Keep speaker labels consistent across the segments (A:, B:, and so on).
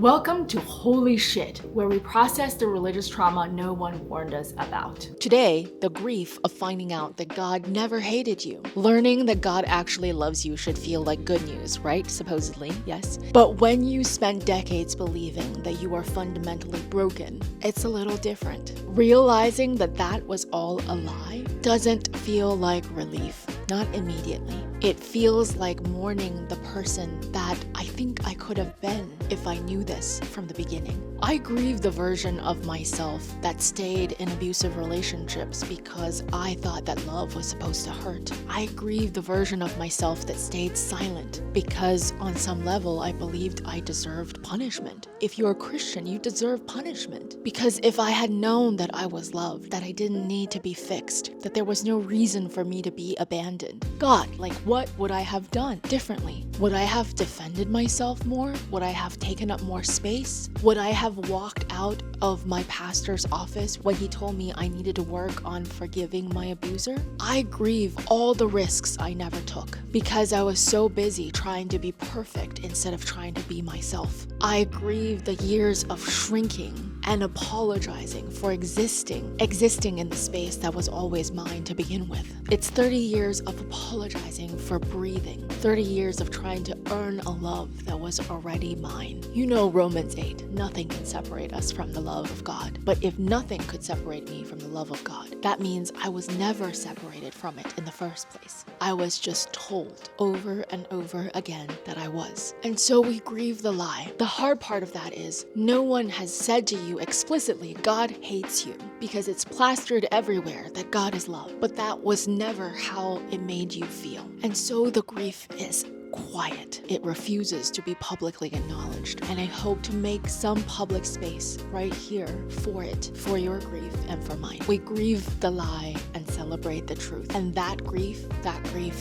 A: Welcome to Holy Shit, where we process the religious trauma no one warned us about.
B: Today, the grief of finding out that God never hated you. Learning that God actually loves you should feel like good news, right? Supposedly, yes. But when you spend decades believing that you are fundamentally broken, it's a little different. Realizing that that was all a lie doesn't feel like relief. Not immediately. It feels like mourning the person that I think I could have been if I knew this from the beginning. I grieve the version of myself that stayed in abusive relationships because I thought that love was supposed to hurt. I grieve the version of myself that stayed silent because on some level I believed I deserved punishment. If you're a Christian, you deserve punishment. Because if I had known that I was loved, that I didn't need to be fixed, that there was no reason for me to be abandoned. God, what would I have done differently? Would I have defended myself more? Would I have taken up more space? Would I have walked out of my pastor's office when he told me I needed to work on forgiving my abuser? I grieve all the risks I never took because I was so busy trying to be perfect instead of trying to be myself. I grieve the years of shrinking and apologizing for existing in the space that was always mine to begin with. It's 30 years of apologizing for breathing, 30 years of trying to earn a love that was already mine. You know Romans 8, nothing can separate us from the love of God. But if nothing could separate me from the love of God, that means I was never separated from it in the first place. I was just told over and over again that I was. And so we grieve the lie. The hard part of that is no one has said to you explicitly, God hates you, because it's plastered everywhere that God is love. But that was never how it made you feel. And so the grief is quiet. It refuses to be publicly acknowledged. And I hope to make some public space right here for it, for your grief and for mine. We grieve the lie and celebrate the truth. And that grief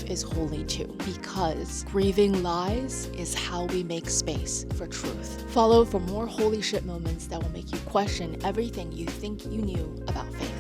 B: is holy too. Because grieving lies is how we make space for truth. Follow for more holy shit moments that will make you question everything you think you knew about faith.